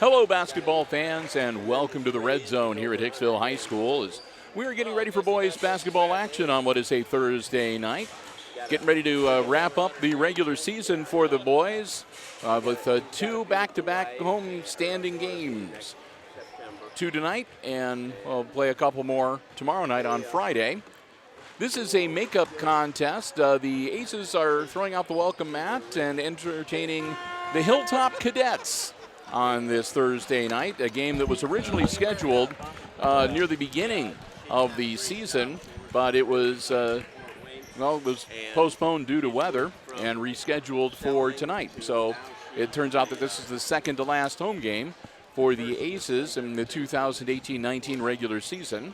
Hello, basketball fans, and welcome to the Red Zone here at Hicksville High School as we are getting ready for boys basketball action on what is a Thursday night. Getting ready to wrap up the regular season for the boys with two back-to-back home standing games. Two tonight, and we'll play a couple more tomorrow night on Friday. This is a makeup contest. The Aces are throwing out the welcome mat and entertaining the Hilltop Cadets on this Thursday night, a game that was originally scheduled near the beginning of the season, but it was postponed due to weather and rescheduled for tonight. So it turns out that this is the second to last home game for the Aces in the 2018-19 regular season.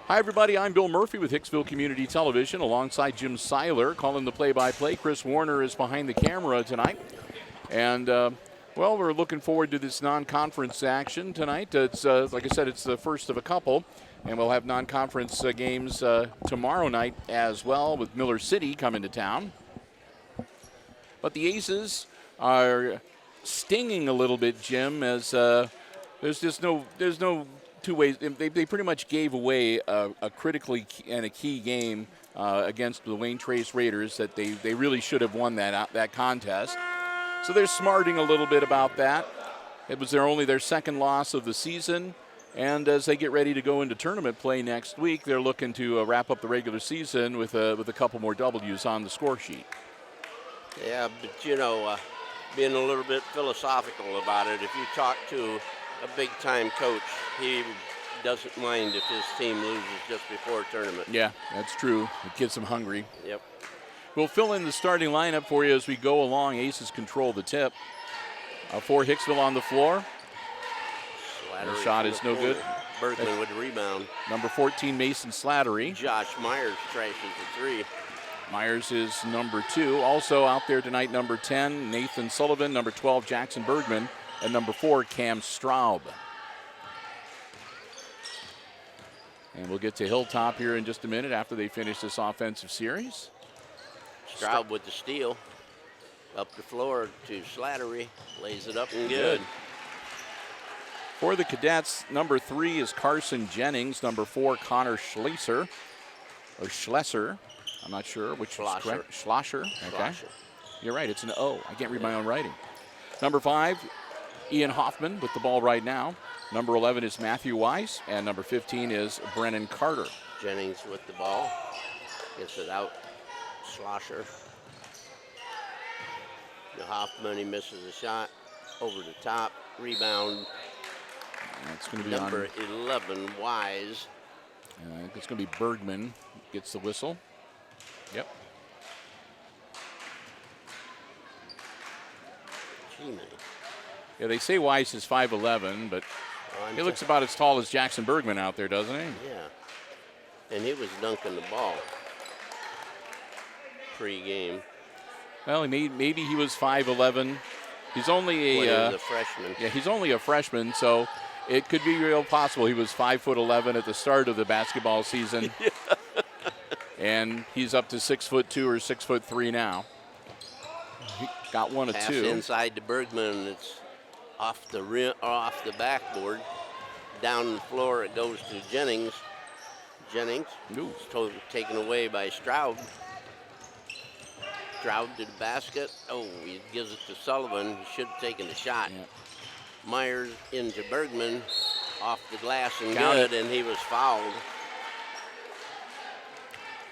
Hi, everybody. I'm Bill Murphy with Hicksville Community Television alongside Jim Seiler calling the play-by-play. Chris Warner is behind the camera tonight. And, well, we're looking forward to this non-conference action tonight. It's like I said, it's the first of a couple. And we'll have non-conference games tomorrow night as well with Miller City coming to town. But the Aces are stinging a little bit, Jim, as there's no two ways. They pretty much gave away a critically and a key game against the Wayne Trace Raiders that they really should have won that contest. So they're smarting a little bit about that. It was only their second loss of the season. And as they get ready to go into tournament play next week, they're looking to wrap up the regular season with a couple more W's on the score sheet. Yeah, but being a little bit philosophical about it, if you talk to a big-time coach, he doesn't mind if his team loses just before a tournament. Yeah, that's true. It gets them hungry. Yep. We'll fill in the starting lineup for you as we go along. Aces control the tip. For Hicksville on the floor. The shot is no good. Bergman with the rebound. Number 14, Mason Slattery. Josh Myers trashes the three. Myers is number 2. Also out there tonight, number 10, Nathan Sullivan. Number 12, Jackson Bergman. And number 4, Cam Straub. And we'll get to Hilltop here in just a minute after they finish this offensive series. Straub with the steal. Up the floor to Slattery. Lays it up and good. For the Cadets, number 3 is Carson Jennings. Number 4, Connor Schlesser. Or Schlesser. I'm not sure which is correct. Schlosser. Okay. Schlosser. You're right. It's an O. I can't read my own writing. Number 5, Ian Hoffman with the ball right now. Number 11 is Matthew Weiss. And number 15 is Brennan Carter. Jennings with the ball. Gets it out. Schlosser. Hoffman, he misses a shot. Over the top. Rebound. It's going to be number 11, Wise. I think it's going to be Bergman gets the whistle. Yep. Yeah, they say Weiss is 5'11", but he looks about as tall as Jackson Bergman out there, doesn't he? Yeah. And he was dunking the ball pre-game. Well, maybe he was 5'11". He's only a freshman. Yeah, he's only a freshman, so it could be real possible he was 5'11" at the start of the basketball season. Yeah. And he's up to 6'2" or 6'3" now. He got one of Pass two. Inside to Bergman. It's off the rim, off the backboard. Down the floor it goes to Jennings. Jennings taken away by Straub. Straub to the basket. Oh, he gives it to Sullivan. He should have taken the shot. Yeah. Myers into Bergman. Off the glass and good, and he was fouled.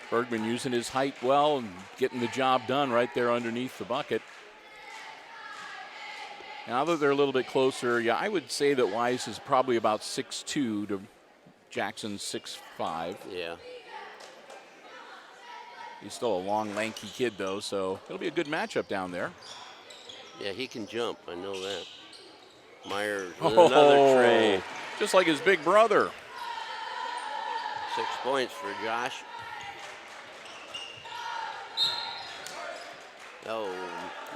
Bergman using his height well and getting the job done right there underneath the bucket. Now that they're a little bit closer, yeah, I would say that Weiss is probably about 6'2" to Jackson's 6'5". Yeah. He's still a long, lanky kid, though, so it'll be a good matchup down there. Yeah, he can jump. I know that. Myers with another tray. Just like his big brother. 6 points for Josh. Oh.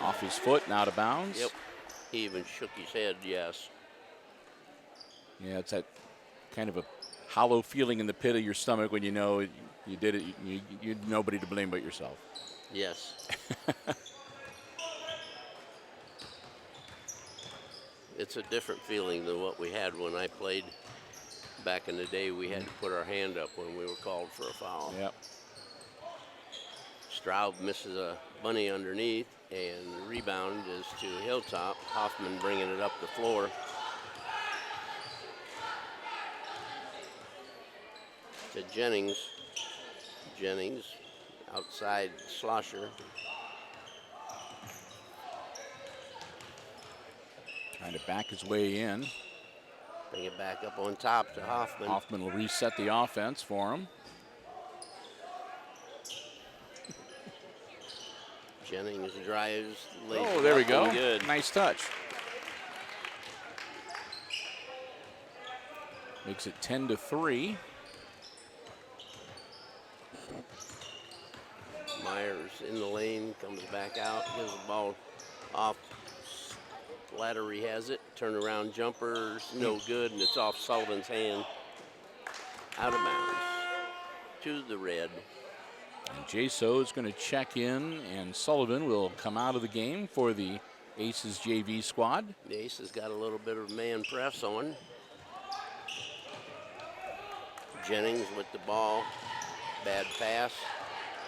Off his foot and out of bounds. Yep. He even shook his head, yes. Yeah, it's that kind of a hollow feeling in the pit of your stomach when you know you did it. You nobody to blame but yourself. Yes. It's a different feeling than what we had when I played back in the day. We had to put our hand up when we were called for a foul. Yep. Straub misses a bunny underneath, and the rebound is to Hilltop. Hoffman bringing it up the floor. To Jennings. Jennings outside Schlosser. Trying to back his way in. Bring it back up on top to Hoffman. Hoffman will reset the offense for him. Jennings drives. Oh, there we go. Good. Nice touch. Makes it 10-3. Myers in the lane, comes back out, gives the ball off. Slattery has it. Turnaround jumpers, no good, and it's off Sullivan's hand. Out of bounds. To the red. And Jaso is going to check in, and Sullivan will come out of the game for the Aces JV squad. The Aces got a little bit of man press on. Jennings with the ball. Bad pass.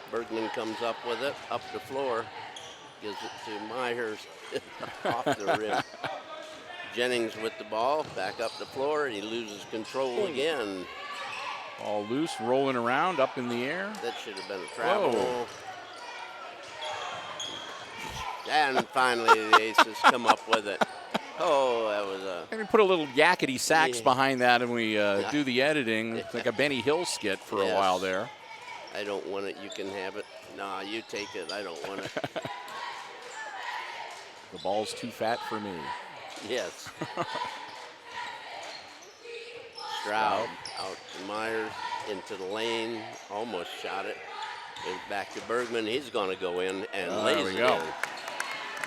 Bergman comes up with it, up the floor. Gives it to Myers off the rim. Jennings with the ball, back up the floor, and he loses control again. Ball loose, rolling around, up in the air. That should have been a travel. Whoa. And finally, the Aces come up with it. Oh, that was a... And we put a little yakety sax behind that, and we do the editing. It's like a Benny Hill skit for a while there. I don't want it. You can have it. Nah, you take it. I don't want it. The ball's too fat for me. Yes. Straub out to Myers, into the lane, almost shot it. And back to Bergman. He's going to go in and lays it in.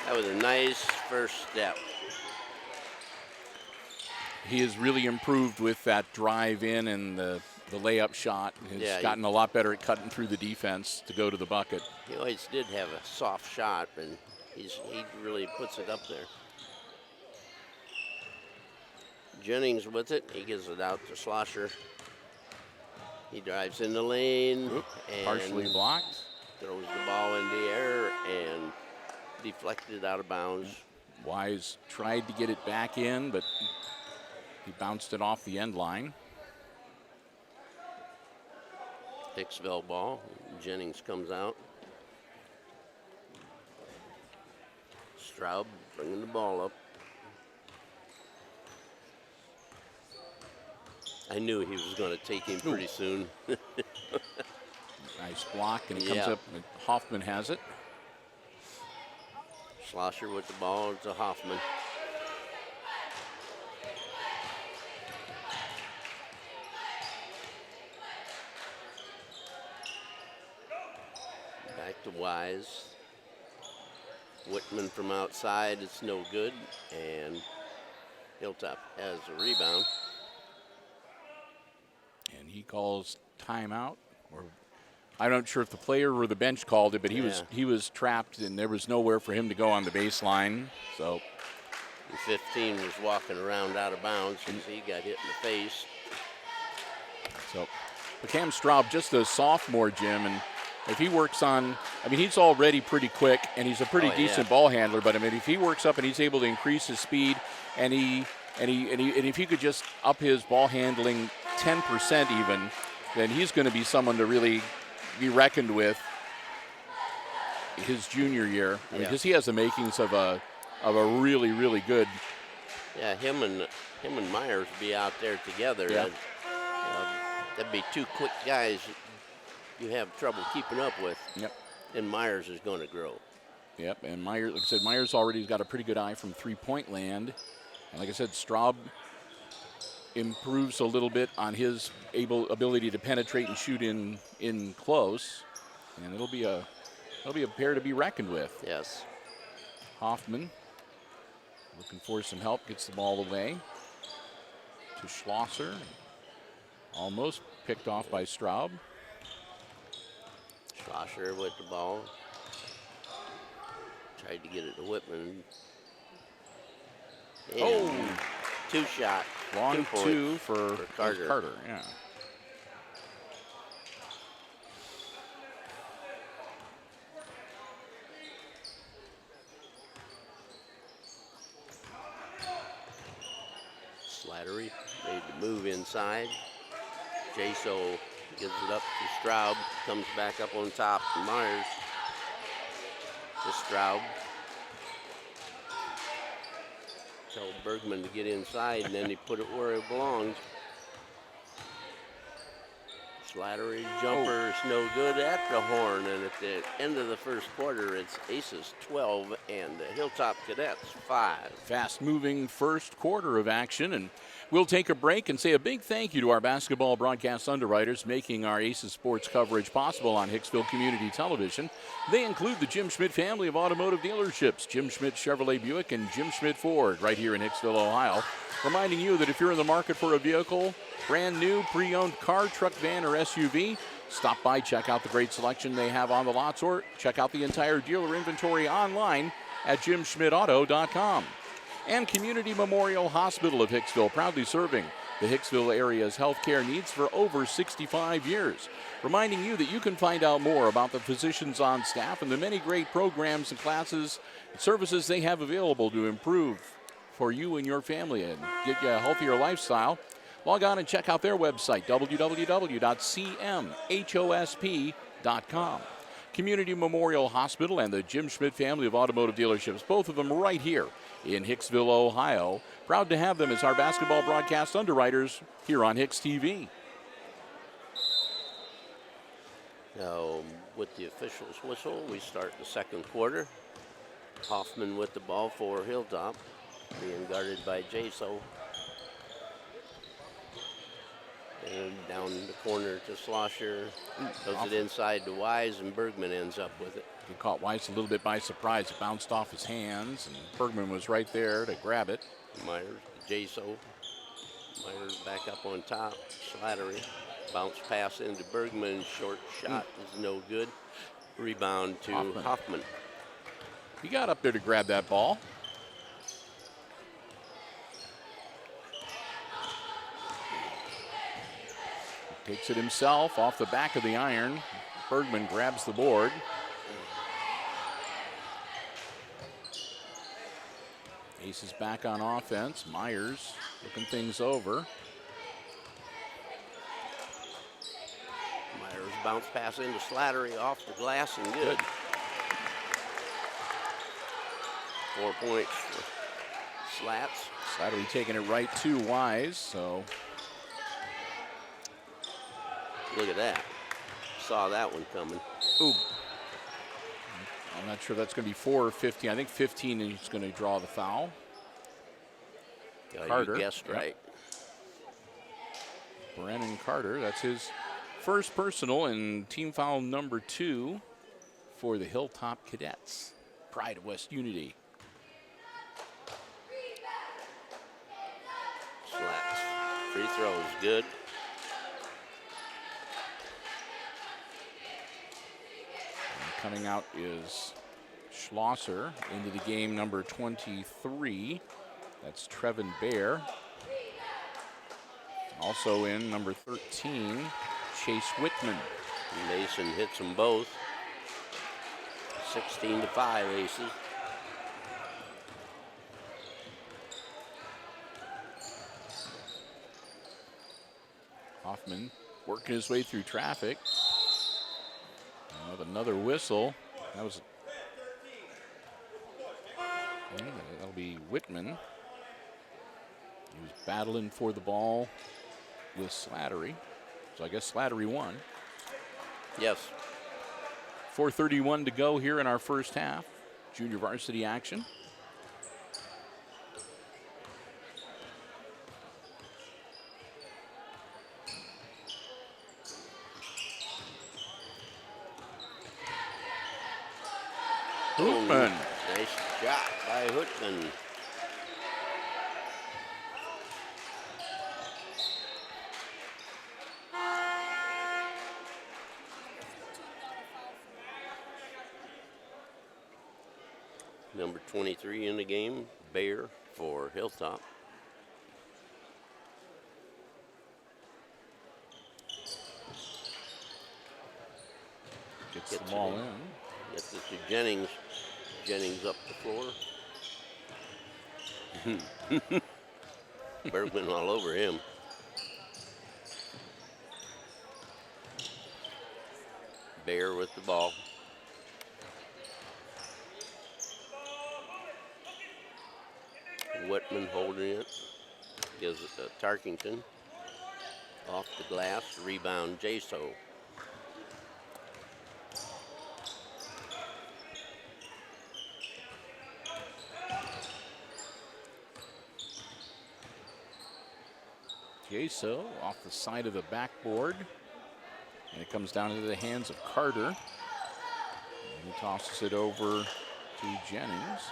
That was a nice first step. He has really improved with that drive in and the layup shot. He's gotten a lot better at cutting through the defense to go to the bucket. He always did have a soft shot, and he really puts it up there. Jennings with it. He gives it out to Schlosser. He drives in the lane. And partially blocked. Throws the ball in the air and deflected out of bounds. Wise tried to get it back in, but he bounced it off the end line. Hicksville ball. Jennings comes out. Straub bringing the ball up. I knew he was going to take him pretty soon. Nice block, and it comes up. Hoffman has it. Schlosser with the ball to Hoffman. Back to Wise. Whitman from outside, it's no good, and Hilltop has a rebound. And he calls timeout, or I'm not sure if the player or the bench called it, but he was trapped, and there was nowhere for him to go on the baseline. So, and 15 was walking around out of bounds because he got hit in the face. So, but Cam Straub, just a sophomore, Jim, and if he works on, I mean, he's already pretty quick, and he's a pretty decent ball handler. But I mean, if he works up and he's able to increase his speed, and if he could just up his ball handling 10% even, then he's going to be someone to really be reckoned with his junior year. Because he has the makings of a really, really good. Yeah, him and Myers be out there together. Yeah. That'd be two quick guys you have trouble keeping up with. Yep. And Myers is going to grow. Yep, and Myers, like I said, Myers already got a pretty good eye from three-point land. And like I said, Straub improves a little bit on his ability to penetrate and shoot in close, and it'll be a pair to be reckoned with. Yes. Hoffman looking for some help, gets the ball away to Schlosser. Almost picked off by Straub. Schlosser with the ball. Tried to get it to Whitman. And Oh, two shot. long 2 two points for Carter. Yeah. Slattery made the move inside. Jaso gives it up to Straub. Comes back up on top. Myers to Straub. Tell Bergman to get inside, and then he put it where it belongs. Slattery jumper is no good at the horn, and at the end of the first quarter, it's Aces 12 and the Hilltop Cadets 5. Fast-moving first quarter of action, and we'll take a break and say a big thank you to our basketball broadcast underwriters making our Aces sports coverage possible on Hicksville Community Television. They include the Jim Schmidt family of automotive dealerships, Jim Schmidt Chevrolet Buick and Jim Schmidt Ford, right here in Hicksville, Ohio. Reminding you that if you're in the market for a vehicle, brand new, pre-owned car, truck, van, or SUV, stop by, check out the great selection they have on the lots, or check out the entire dealer inventory online at jimschmidtauto.com. And Community Memorial Hospital of Hicksville, proudly serving the Hicksville area's healthcare needs for over 65 years. Reminding you that you can find out more about the physicians on staff and the many great programs and classes and services they have available to improve for you and your family and get you a healthier lifestyle. Log on and check out their website, www.cmhosp.com. Community Memorial Hospital and the Jim Schmidt family of automotive dealerships, both of them right here in Hicksville, Ohio. Proud to have them as our basketball broadcast underwriters here on HIX-TV. Now, with the official's whistle, we start the second quarter. Hoffman with the ball for Hilltop, being guarded by Jaso. And down the corner to Slosher. Goes it inside to Wise, and Bergman ends up with it. He caught Weiss a little bit by surprise. It bounced off his hands, and Bergman was right there to grab it. Myers, Jaso. Myers back up on top. Slattery. Bounce pass into Bergman. Short shot is no good. Rebound to Hoffman. He got up there to grab that ball. Takes it himself off the back of the iron. Bergman grabs the board. Aces back on offense. Myers looking things over. Myers bounce pass into Slattery off the glass and good. 4 points for Slats. Slattery taking it right to Wise, so. Look at that. Saw that one coming. Ooh. I'm not sure that's going to be 4 or 15. I think 15 is going to draw the foul. Carter. You guessed right. Brennan Carter, that's his first personal and team foul number 2 for the Hilltop Cadets. Pride of West Unity. Slats. Free throws, good. Coming out is Schlosser into the game, number 23. That's Trevin Bear. Also in number 13, Chase Whitman. Mason hits them both. 16-5 Aces. Hoffman working his way through traffic. With another whistle. That'll be Whitman. He was battling for the ball with Slattery. So I guess Slattery won. Yes. 4:31 to go here in our first half. Junior varsity action. Hootman. Nice shot by Hootman. Number 23 in the game, Bear, for Hilltop. Gets the ball in. Gets it to Jennings. Jennings up the floor. Bergman all over him. Bear with the ball. Whitman holding it. Gives it to Tarkington. Off the glass. Rebound, Jaso. Jaso off the side of the backboard. And it comes down into the hands of Carter. And he tosses it over to Jennings.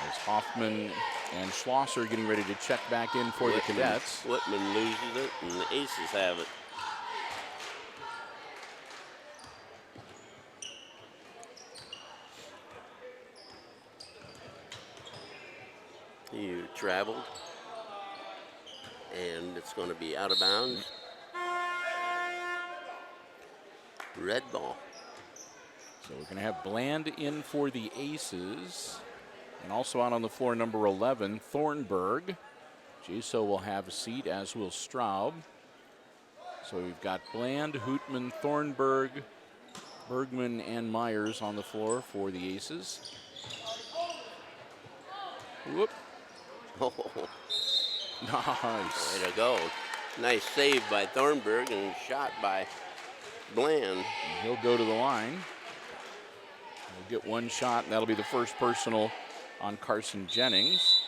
As Hoffman and Schlosser getting ready to check back in for the Cadets. Whitman loses it, and the Aces have it. You traveled, and it's going to be out of bounds. Red ball. So we're going to have Bland in for the Aces. And also out on the floor, number 11, Thornburg. Jaso will have a seat, as will Straub. So we've got Bland, Hootman, Thornburg, Bergman, and Myers on the floor for the Aces. Whoop. Oh, Nice. way to go. Nice save by Thornburg and shot by Bland. And he'll go to the line. He'll get one shot, and that'll be the first personal on Carson Jennings.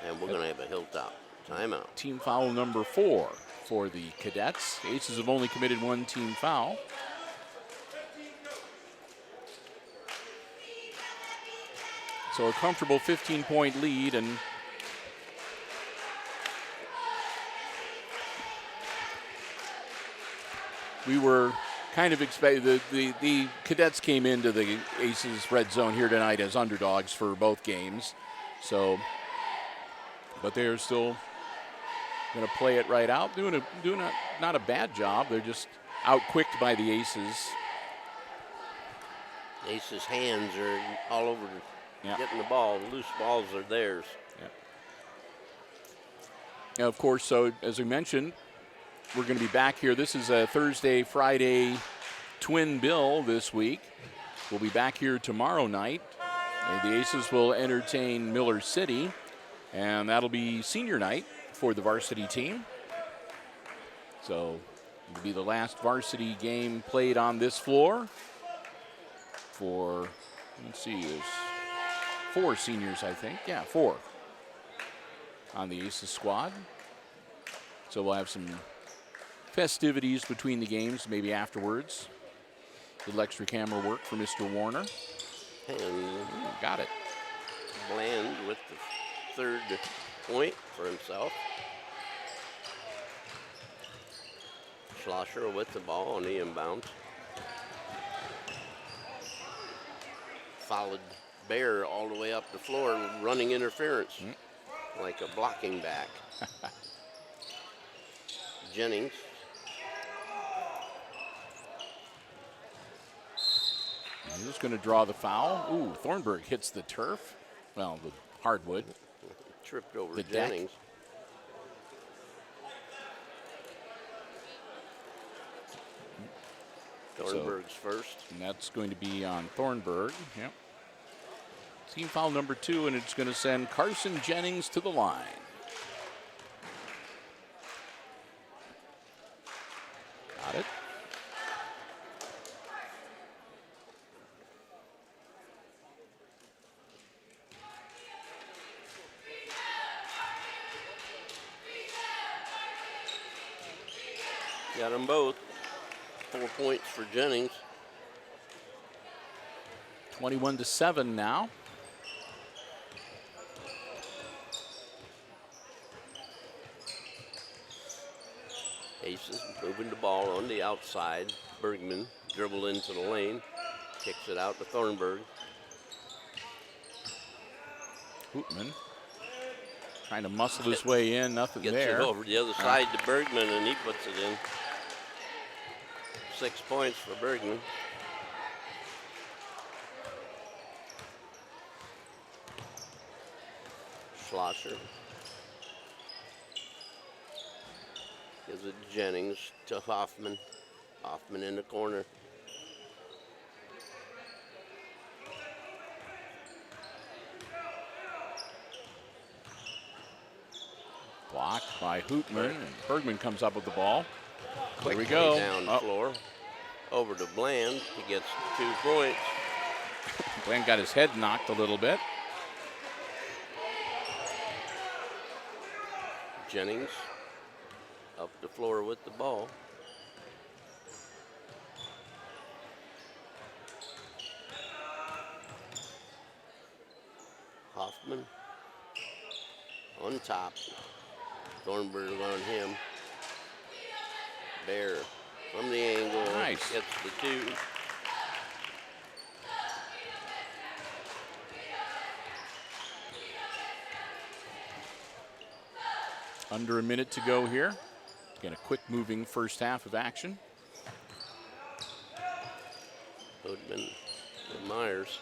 And we're going to have a Hilltop timeout. Team foul number 4 for the Cadets. Aces have only committed one team foul. So a comfortable 15-point lead, and we were kind of expecting the Cadets came into the Aces red zone here tonight as underdogs for both games. So, but they're still going to play it right out, doing not a bad job. They're just outquicked by the Aces. Aces' hands are all over Yeah. getting the ball. Loose balls are theirs. Now, of course, so as we mentioned, we're going to be back here. This is a Thursday, Friday twin bill this week. We'll be back here tomorrow night. The Aces will entertain Miller City, and that'll be senior night for the varsity team. So it'll be the last varsity game played on this floor for, let's see, there's 4 seniors, I think. Yeah, 4 on the Aces squad. So we'll have some festivities between the games, maybe afterwards. A little extra camera work for Mr. Warner. And Got it. Bland with the third point for himself. Schlosser with the ball on the inbound. Followed Bear all the way up the floor, running interference like a blocking back. Jennings. He's just going to draw the foul. Ooh, Thornburg hits the turf. Well, the hardwood. Tripped over The deck. Jennings. Thornburg's first. And that's going to be on Thornburg. Yep. Team foul number 2, and it's going to send Carson Jennings to the line. Got it. Got them both. 4 points for Jennings. 21-7 now. Aces moving the ball on the outside. Bergman dribble into the lane. Kicks it out to Thornburg. Hootman trying to muscle his way in, nothing Gets there. it over the other side to Bergman, and he puts it in. 6 points for Bergman. Schlosser gives it Jennings to Hoffman. Hoffman in the corner. Blocked by Hootman, and Bergman comes up with the ball. Here we Quickly go. down the floor. Over to Bland. He gets 2 points. Bland got his head knocked a little bit. Jennings up the floor with the ball. Hoffman on top. Thornburg on him. Bear from the angle. Nice. Gets the 2. Under a minute to go here. Again, a quick moving first half of action. Hoodman and Myers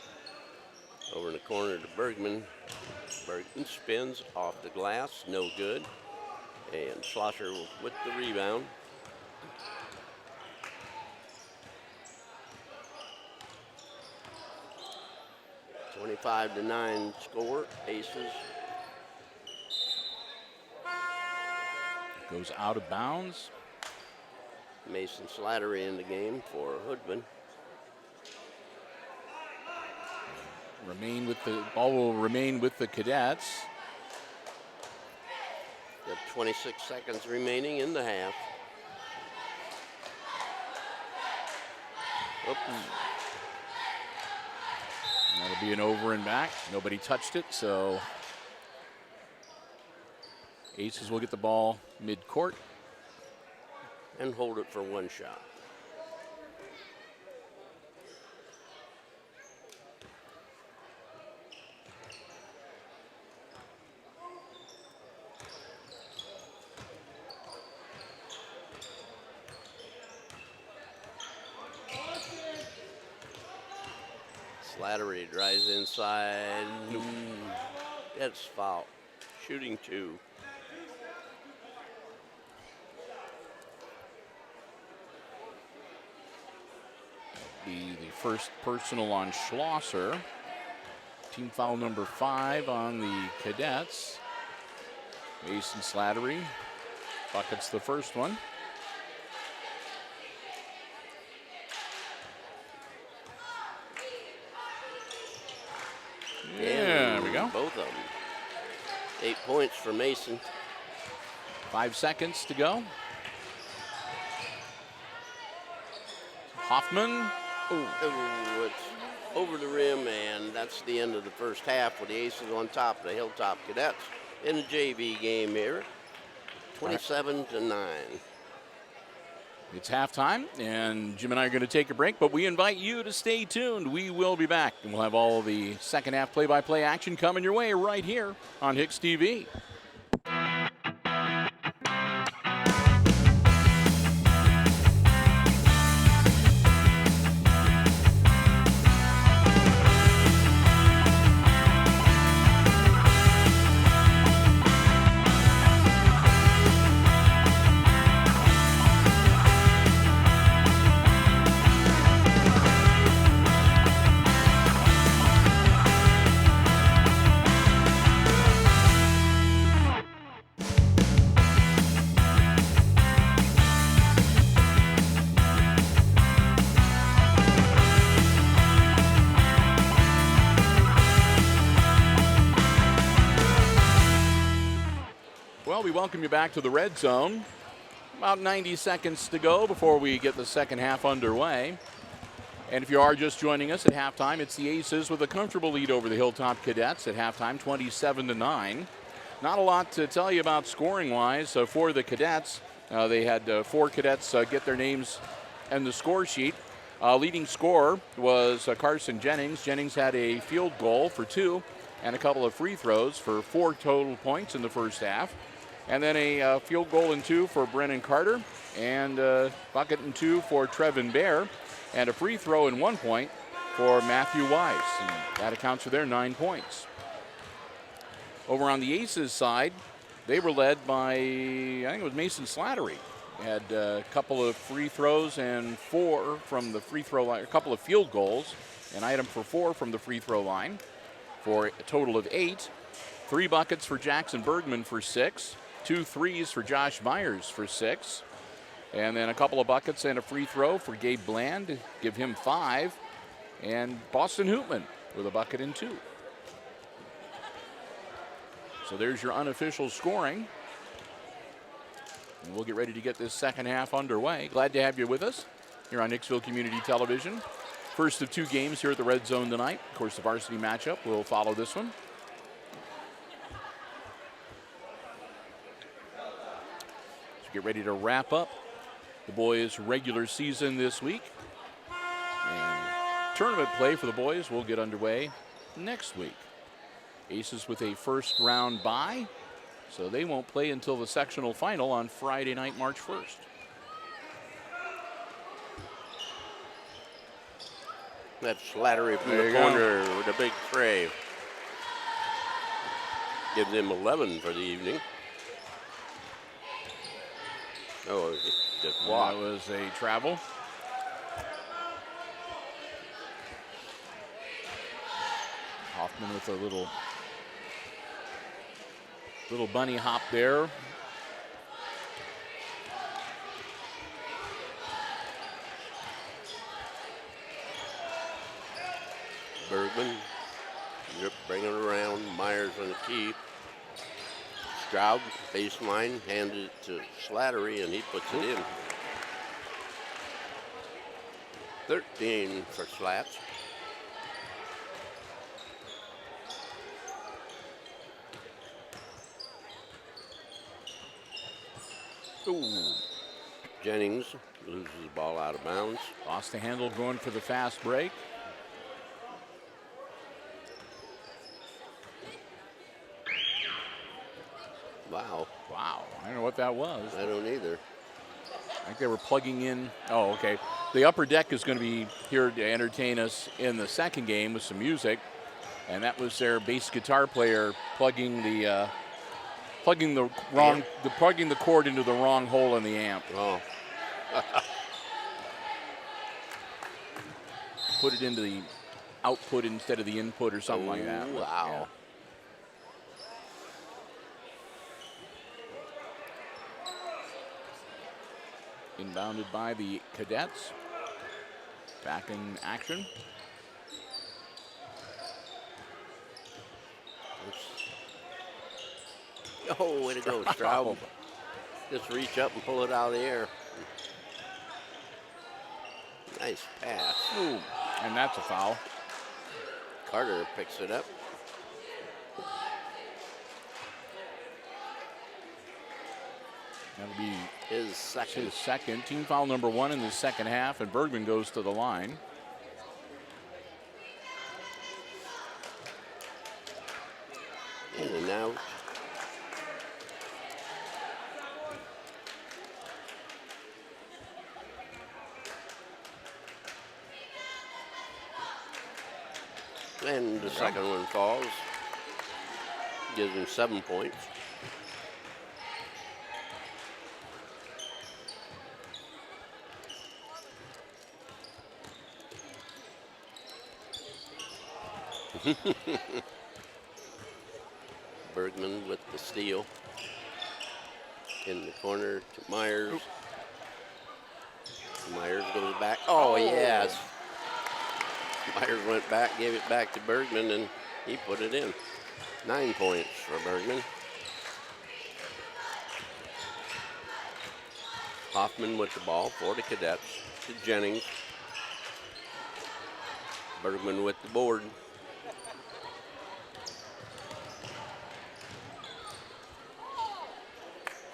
over in the corner to Bergman. Bergman spins off the glass, no good. And Schlosser with the rebound. (25-9) score, Aces. Goes out of bounds. Mason Slattery in the game for Hoodman. Ball will remain with the Cadets. Got 26 seconds remaining in the half. Oops. That'll be an over and back. Nobody touched it, so Aces will get the ball mid-court. And hold it for 1 shot. Slattery drives inside. That's foul. Shooting 2. Be the first personal on Schlosser. Team foul number 5 on the Cadets. Mason Slattery buckets the first one. Yeah, there we go. Both of them. 8 points for Mason. 5 seconds to go. Hoffman. Oh, it's over the rim, and that's the end of the first half with the Aces on top of the Hilltop Cadets in the JV game here. 27-9. It's halftime, and Jim and I are going to take a break, but we invite you to stay tuned. We will be back, and we'll have all the second half play-by-play action coming your way right here on HIX-TV. Well, we welcome you back to the Red Zone. About 90 seconds to go before we get the second half underway. And if you are just joining us at halftime, it's the Aces with a comfortable lead over the Hilltop Cadets at halftime, 27-9. Not a lot to tell you about scoring-wise for the Cadets. They had 4 cadets get their names in the score sheet. Leading scorer was Carson Jennings. Jennings had a field goal for 2, and a couple of free throws for 4 total points in the first half. And then a field goal and 2 for Brennan Carter, and a bucket and 2 for Trevin Bear, and a free throw and 1 point for Matthew Weiss. And that accounts for their 9 points. Over on the Aces side, they were led by, I think it was Mason Slattery. Had a couple of free throws and 4 from the free throw line, a couple of field goals, an item for 4 from the free throw line, for a total of 8. 3 buckets for Jackson Bergman for 6. 2 threes for Josh Myers for 6. And then a couple of buckets and a free throw for Gabe Bland, give him 5. And Boston Hoopman with a bucket and 2. So there's your unofficial scoring. And we'll get ready to get this second half underway. Glad to have you with us here on Hicksville Community Television. First of 2 games here at the Red Zone tonight. Of course, the varsity matchup will follow this one. So get ready to wrap up the boys' regular season this week. And tournament play for the boys will get underway next week. Aces with a first round bye, so they won't play until the sectional final on Friday night, March 1st. That's Slattery from the corner with a big tray. Gives him 11 for the evening. Oh, just walk. That was a travel. Hoffman with a little bunny hop there. Bergman, bring it around. Myers on the key. Stroud, baseline, handed it to Slattery, and he puts it in. 13 for Slats. Ooh. Jennings loses the ball out of bounds. Lost the handle going for the fast break. Wow. Wow, I don't know what that was. I don't either. I think they were plugging in. Oh, okay. The upper deck is going to be here to entertain us in the second game with some music, and that was their bass guitar player plugging the cord into the wrong hole in the amp. Oh. Put it into the output instead of the input or something like that. Wow. Yeah. Inbounded by the Cadets. Back in action. Oh, way to go, Stroud. Just reach up and pull it out of the air. Nice pass. Ooh, and that's a foul. Carter picks it up. That'll be His second. Team foul number 1 in the second half, and Bergman goes to the line. In and out. And the second one falls. Gives him 7 points. Bergman with the steal. In the corner to Myers. Oop. Myers goes back. Oh, yes. Myers went back, gave it back to Bergman, and he put it in. 9 points for Bergman. Hoffman with the ball for the Cadets to Jennings. Bergman with the board.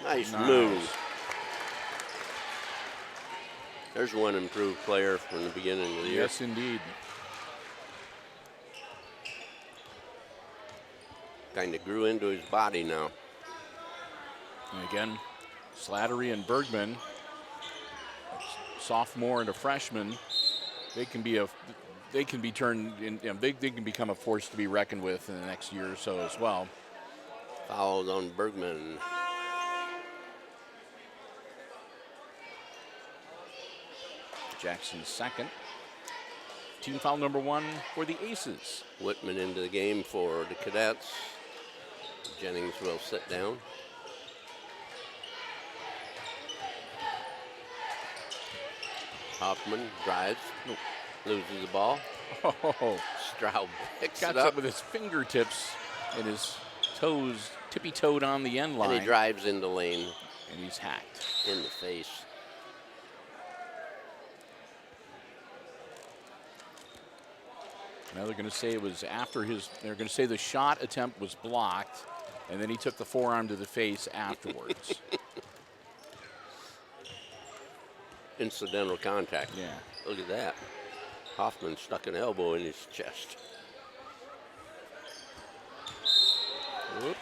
Nice move. There's one improved player from the beginning of the year. Yes, indeed. Kind of grew into his body now. And again, Slattery and Bergman, sophomore and a freshman, they can be turned in, they can become a force to be reckoned with in the next year or so as well. Fouls on Bergman. Jackson's second. Team foul number 1 for the Aces. Whitman into the game for the Cadets. Jennings will sit down. Hoffman drives, loses the ball. Oh, Straub picks got it up. it with his fingertips and his toes tippy-toed on the end line. And he drives in the lane. And he's hacked. In the face. Now they're going to say it was after they're going to say the shot attempt was blocked, and then he took the forearm to the face afterwards. Incidental contact. Yeah. Look at that. Hoffman stuck an elbow in his chest. Whoop.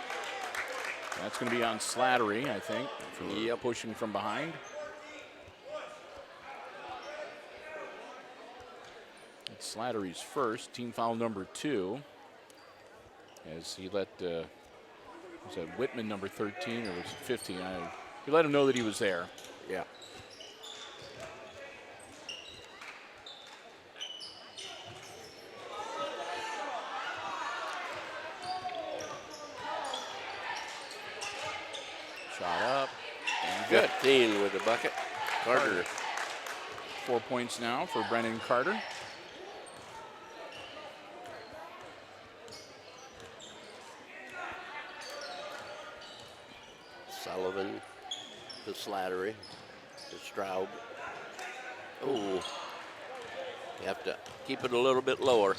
That's going to be on Slattery, I think, for pushing from behind. It's Slattery's first, team foul number 2, as he let, was that Whitman number 13 or was it 15? He let him know that he was there. Yeah. Shot up. And good. 15 with the bucket. Carter. 4 points now for Brennan Carter. Sullivan to Slattery to Straub. Oh, you have to keep it a little bit lower.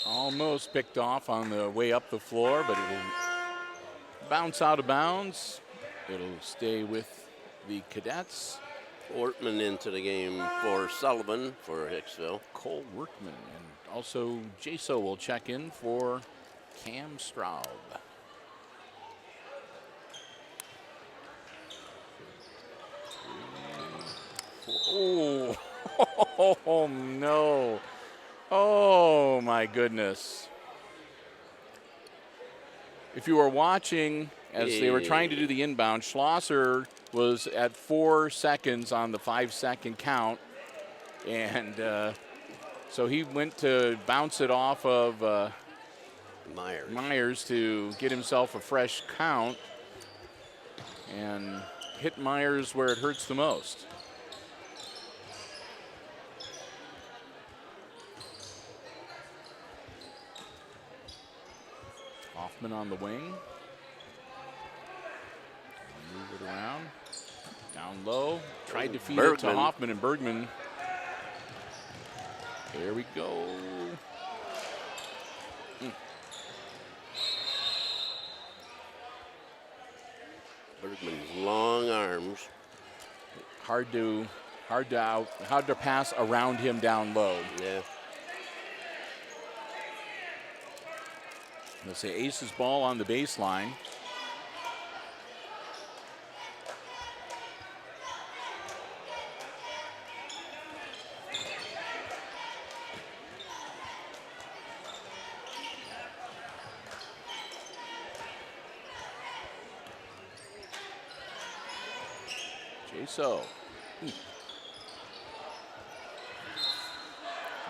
Almost picked off on the way up the floor, but it'll bounce out of bounds. It'll stay with the Cadets. Workman into the game for Sullivan for Hicksville. Cole Workman, and also Jaso will check in for Cam Straub. Oh, oh no. Oh my goodness. If you were watching as they were trying to do the inbound, Schlosser was at 4 seconds on the 5-second count. And so he went to bounce it off of Myers to get himself a fresh count and hit Myers where it hurts the most. Hoffman on the wing. Move it around. Down low. Tried to feed it to Hoffman, and Bergman. There we go. Bergman's long arms. Hard to pass around him down low. Yeah. Let's say Ace's ball on the baseline. Jaso.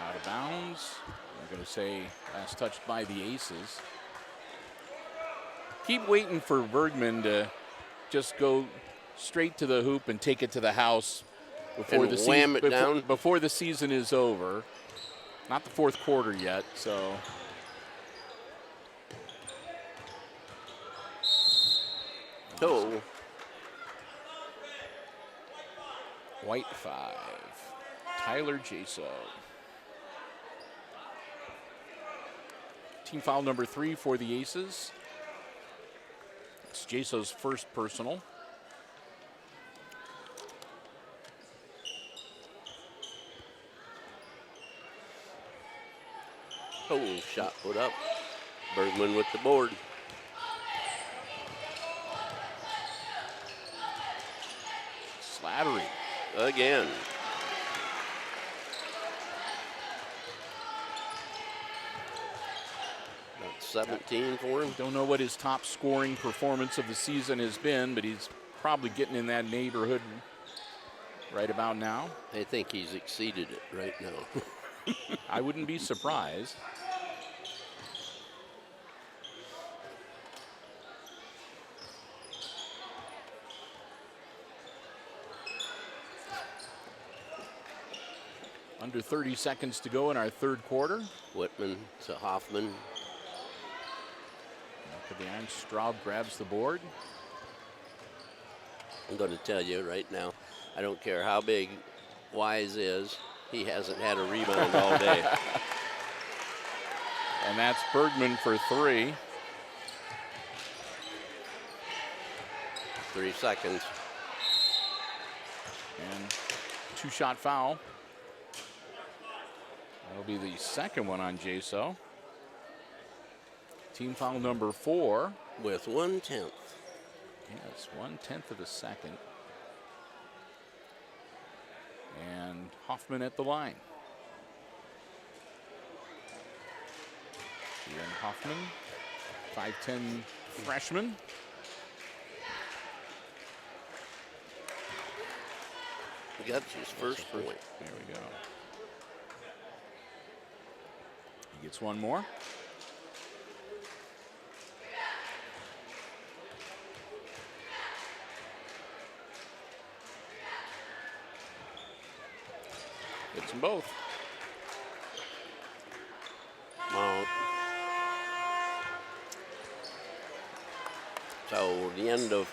Out of bounds. I'm going to say last touched by the Aces. Keep waiting for Bergman to just go straight to the hoop and take it to the house before before the season is over. Not the fourth quarter yet, so. Oh. White 5. Tyler Jaso. Team foul number 3 for the Aces. It's Jaso's first personal. Oh, shot put up. Bergman with the board. Slattery. Again. About 17 for him. Don't know what his top scoring performance of the season has been, but he's probably getting in that neighborhood right about now. I think he's exceeded it right now. I wouldn't be surprised. Under 30 seconds to go in our third quarter. Whitman to Hoffman. Back of the iron, Straub grabs the board. I'm going to tell you right now, I don't care how big Wise is, he hasn't had a rebound all day. And that's Bergman for 3. 3 seconds. And 2-shot foul. That'll be the second one on Jaso. Team foul number 4. With 1/10. Yes, 1/10 of a second. And Hoffman at the line. Aaron Hoffman, 5'10" freshman. He got his first point. There we go. He gets one more. Hits them both. Well, so the end of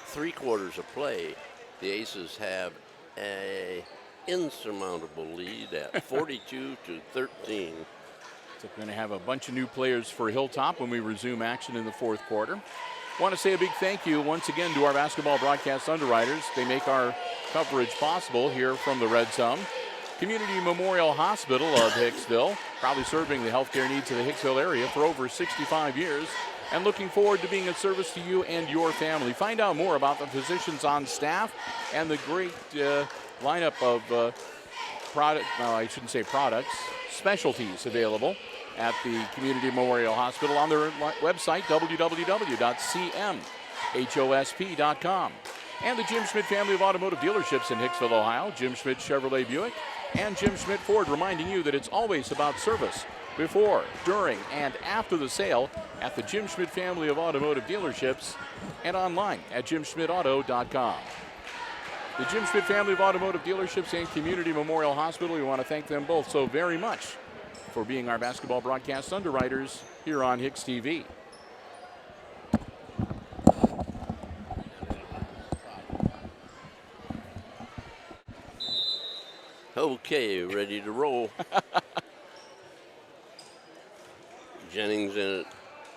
3 quarters of play, the Aces have a insurmountable lead at 42 to 13. So we're going to have a bunch of new players for Hilltop when we resume action in the fourth quarter. Want to say a big thank you once again to our basketball broadcast underwriters. They make our coverage possible here from the Red Zone. Community Memorial Hospital of Hicksville, probably serving the healthcare needs of the Hicksville area for over 65 years, and looking forward to being of service to you and your family. Find out more about the physicians on staff and the great lineup of specialties available at the Community Memorial Hospital on their website, www.cmhosp.com. And the Jim Schmidt family of automotive dealerships in Hicksville, Ohio, Jim Schmidt Chevrolet Buick and Jim Schmidt Ford, reminding you that it's always about service before, during, and after the sale at the Jim Schmidt family of automotive dealerships and online at jimschmidtauto.com. The Jim Schmidt family of automotive dealerships and Community Memorial Hospital, we want to thank them both so very much for being our basketball broadcast underwriters here on HIX-TV. Okay, ready to roll. Jennings in it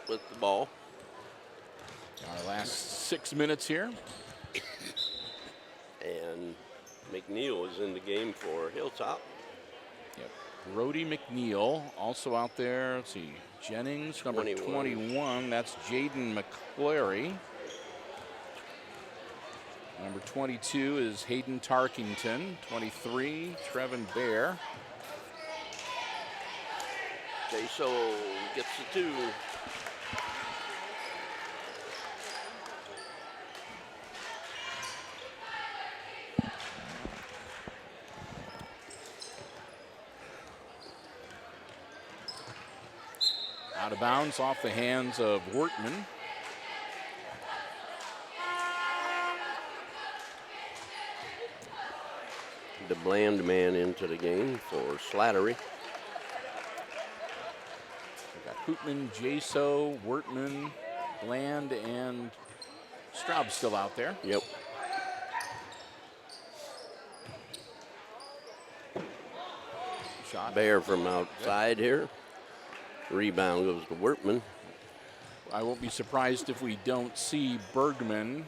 with the ball. Our last 6 minutes here. And McNeil is in the game for Hilltop. Yep. Brody McNeil also out there. Let's see. Jennings, number 21. That's Jaden McClary. Number 22 is Hayden Tarkington. 23, Trevin Bear. Jaso gets the 2. Out of bounds off the hands of Wortman. The Bland man into the game for Slattery. We got Hootman, Jaso, Wortman, Bland, and Straub still out there. Yep. Shot. Bear from outside here. Rebound goes to Wortman. I won't be surprised if we don't see Bergman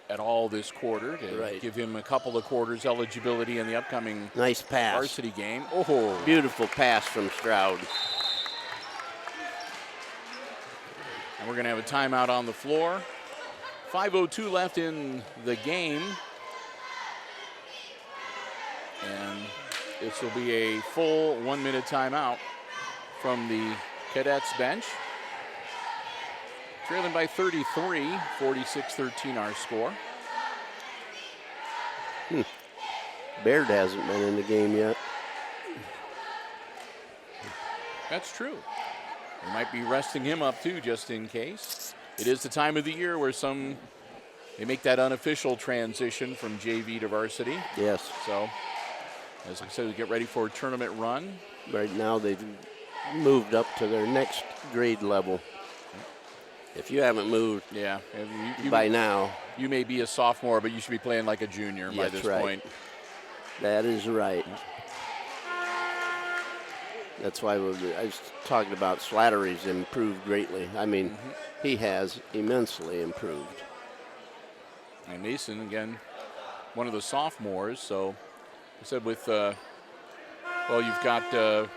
at all this quarter to give him a couple of quarters eligibility in the upcoming nice pass varsity game. Oh, beautiful pass from Stroud. we're going to have a timeout on the floor. 5:02 left in the game. And this will be a full 1-minute timeout from the Cadets bench. Trailing by 33, 46-13 our score. Baird hasn't been in the game yet. That's true. We might be resting him up too, just in case. It is the time of the year where they make that unofficial transition from JV to varsity. Yes. So, as I said, we get ready for a tournament run. Right now they've moved up to their next grade level. If you haven't moved, yeah, by now, you may be a sophomore, but you should be playing like a junior by this point. That is right. That's why I was talking about Slattery's improved greatly. I mean, he has immensely improved. And Mason, again, one of the sophomores. So I said with, you've got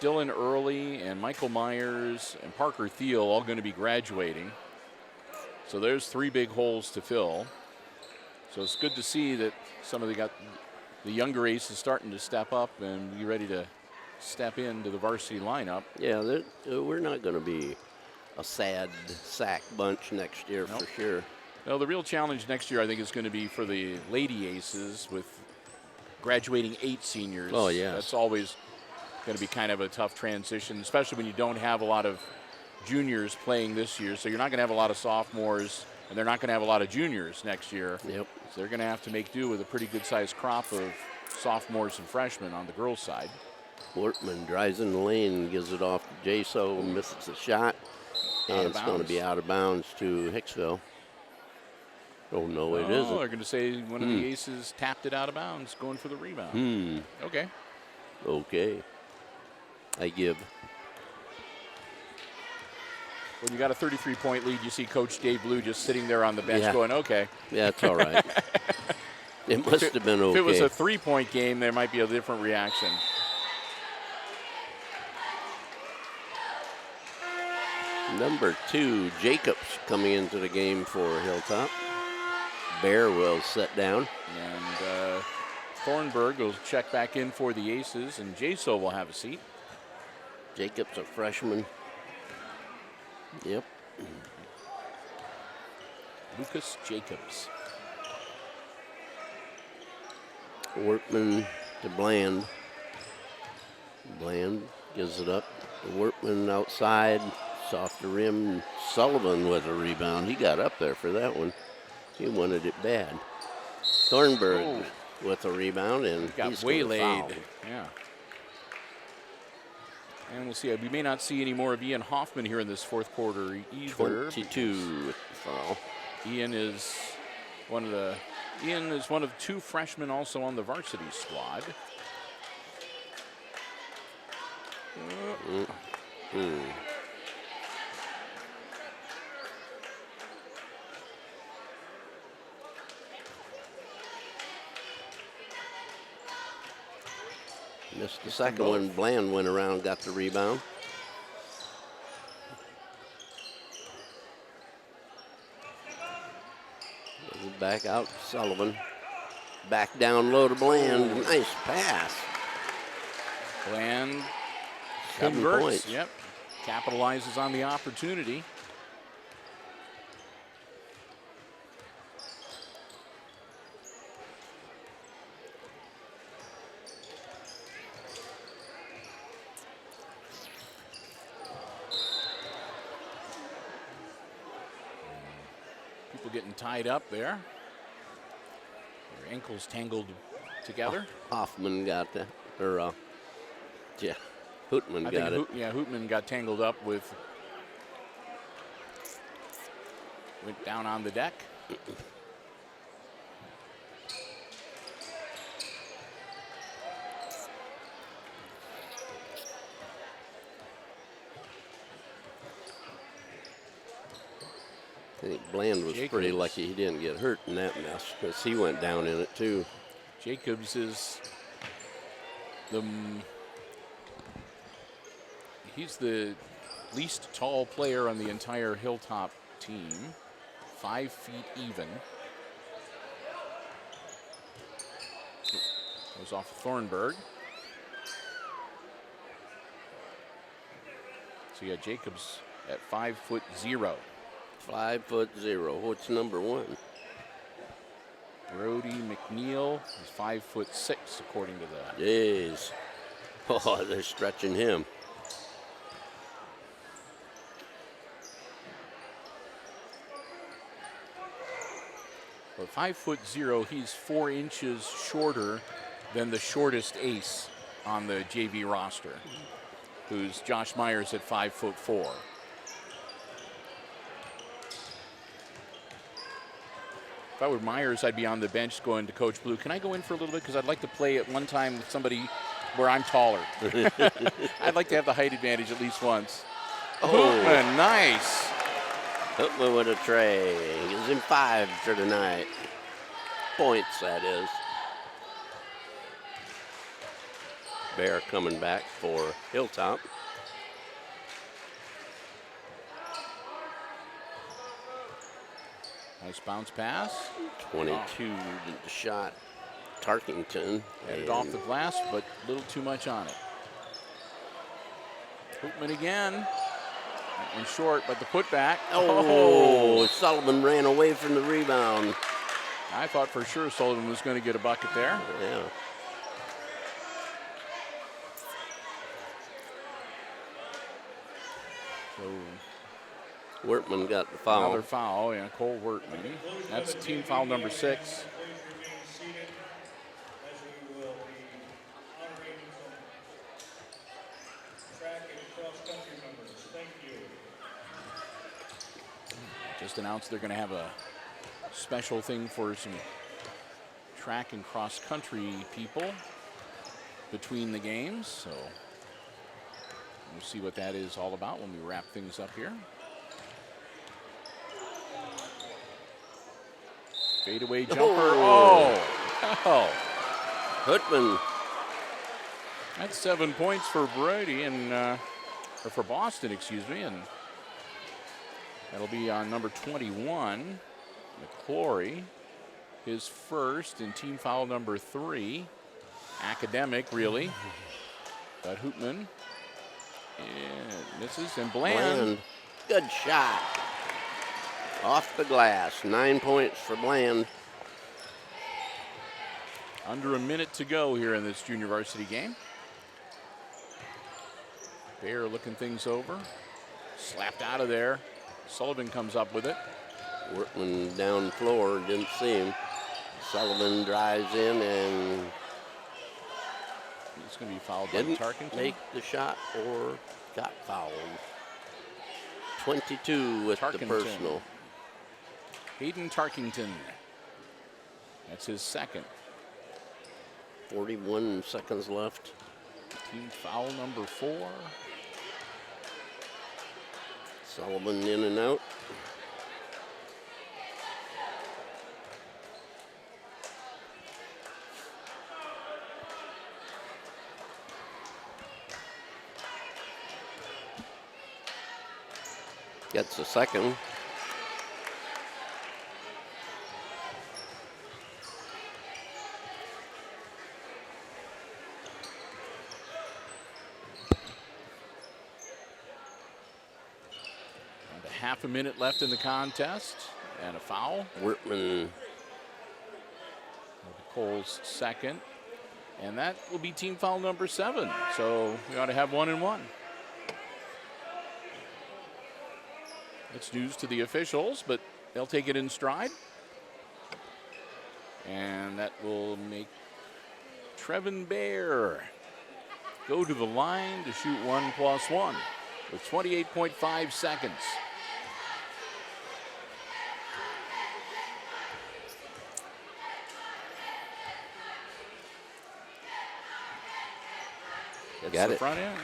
Dylan Early and Michael Myers and Parker Thiel all going to be graduating. So there's 3 big holes to fill. So it's good to see that some of the younger aces starting to step up and be ready to step into the varsity lineup. Yeah, we're not going to be a sad sack bunch next year for sure. No, the real challenge next year, I think, is going to be for the lady aces with graduating 8 seniors. Oh, yeah. That's always going to be kind of a tough transition, especially when you don't have a lot of juniors playing this year. So you're not going to have a lot of sophomores, and they're not going to have a lot of juniors next year. Yep. So they're going to have to make do with a pretty good-sized crop of sophomores and freshmen on the girls' side. Wortman drives in the lane and gives it off to Jaso, misses the shot, and it's going to be out of bounds to Hicksville. Oh, no, it isn't. They're going to say one of the aces tapped it out of bounds, going for the rebound. Okay. Okay. I give. When you got a 33-point lead, you see Coach Dave Blue just sitting there on the bench going, okay. Yeah, it's all right. It must have been okay. If it was a 3-point game, there might be a different reaction. Number 2, Jacobs coming into the game for Hilltop. Bear will sit down. And Thornburg will check back in for the aces, and Jaso will have a seat. Jacobs, a freshman. Yep. Lucas Jacobs. Workman to Bland. Bland gives it up. Workman outside, off the rim. Sullivan with a rebound. He got up there for that one. He wanted it bad. Thornburg with a rebound, and got he's waylaid. Yeah. And we'll see. We may not see any more of Ian Hoffman here in this fourth quarter either. 22 with the foul. Ian is one of 2 freshmen also on the varsity squad. Missed the second one. Bland went around, got the rebound. Back out, Sullivan. Back down low to Bland. Nice pass. Bland 7 converts. points. Yep. Capitalizes on the opportunity. Getting tied up there. Their ankles tangled together. Hoffman got that. Or, Hootman got it. Hootman got tangled up with. Went down on the deck. I think Bland was pretty lucky he didn't get hurt in that mess because he went down in it too. Jacobs is he's the least tall player on the entire Hilltop team. 5 feet even. Goes off Thornburg. So you got Jacobs at 5'0". 5'0". What's number 1? Brody McNeil is 5'6", according to that. Jeez. Oh, they're stretching him. For 5'0", he's 4 inches shorter than the shortest ace on the JV roster, who's Josh Myers at 5'4". If I were Myers, I'd be on the bench going to Coach Blue. Can I go in for a little bit? Because I'd like to play at one time with somebody where I'm taller. I'd like to have the height advantage at least once. Oh, Hoopman, nice. Hoopman with a tray. Gives him 5 for tonight. Points, that is. Bear coming back for Hilltop. Nice bounce pass. 22 the shot. Tarkington. Had it off the glass, but a little too much on it. Hoopman again. And short, but the putback. Oh, Sullivan ran away from the rebound. I thought for sure Sullivan was going to get a bucket there. Yeah. So Wortman got the foul. another foul, yeah, Cole Wortman. That's team foul number 6. Just announced they're going to have a special thing for some track and cross country people between the games. So we'll see what that is all about when we wrap things up here. Fadeaway jumper. Oh. Hootman. That's 7 points for Brady and or for Boston, excuse me, and that'll be on number 21, McClory, his first and team foul number 3. Academic, really. But Hoopman misses, and Bland. Good shot. Off the glass. 9 points for Bland. Under a minute to go here in this junior varsity game. Bear looking things over. Slapped out of there. Sullivan comes up with it. Workman down floor, didn't see him. Sullivan drives in and he's going to be fouled by didn't Tarkington. make the shot or got fouled. 22 with the personal. Hayden Tarkington. That's his second. 41 seconds left. Team foul number 4. Sullivan in and out. Gets a second. Half a minute left in the contest, and a foul. Wortman. Cole's second, and that will be team foul number 7. So we ought to have 1 and 1. It's news to the officials, but they'll take it in stride. And that will make Trevin Bear go to the line to shoot 1+1 with 28.5 seconds. Got the it. Front end.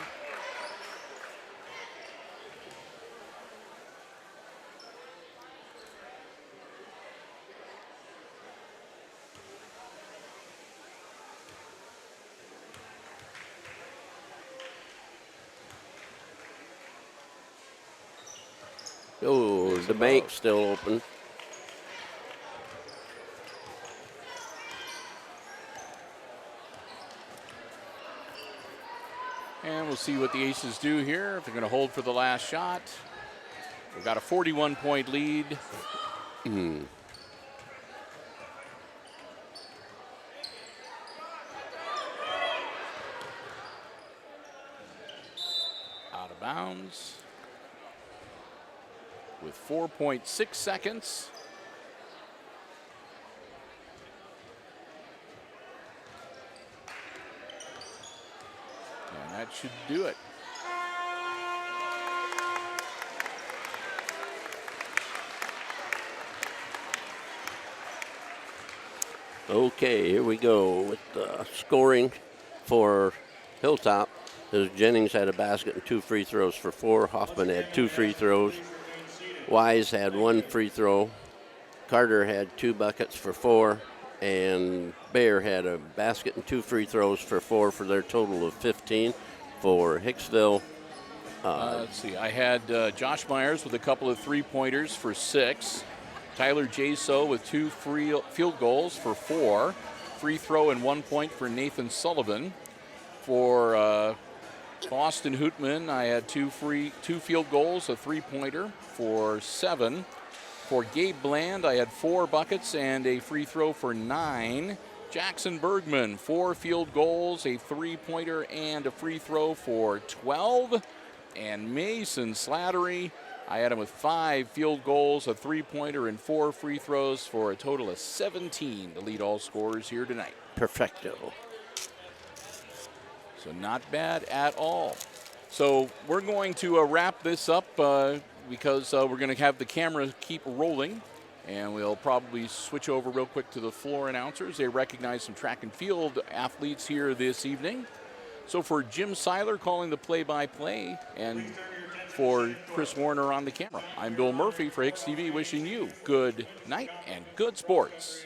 Oh, the bank's still open. And we'll see what the Aces do here, if they're going to hold for the last shot. We've got a 41-point lead. Out of bounds with 4.6 seconds. And that should do it. Okay, here we go with scoring for Hilltop. As Jennings had a basket and 2 free throws for 4. Hoffman had 2 free throws. Wise had 1 free throw. Carter had 2 buckets for 4. And Bayer had a basket and 2 free throws for 4 for their total of 15 for Hicksville. Let's see. I had Josh Myers with a couple of 3-pointers for 6. Tyler Jaso with 2 free field goals for 4. Free throw and 1 point for Nathan Sullivan. For Boston Hootman, I had 2 field goals, a 3-pointer for 7. For Gabe Bland, I had 4 buckets and a free throw for 9. Jackson Bergman, 4 field goals, a 3-pointer, and a free throw for 12. And Mason Slattery, I had him with 5 field goals, a 3-pointer, and 4 free throws for a total of 17 to lead all scorers here tonight. Perfecto. So not bad at all. So we're going to wrap this up because we're going to have the camera keep rolling. And we'll probably switch over real quick to the floor announcers. They recognize some track and field athletes here this evening. So for Jim Seiler calling the play-by-play and for Chris Warner on the camera, I'm Bill Murphy for HIX-TV wishing you good night and good sports.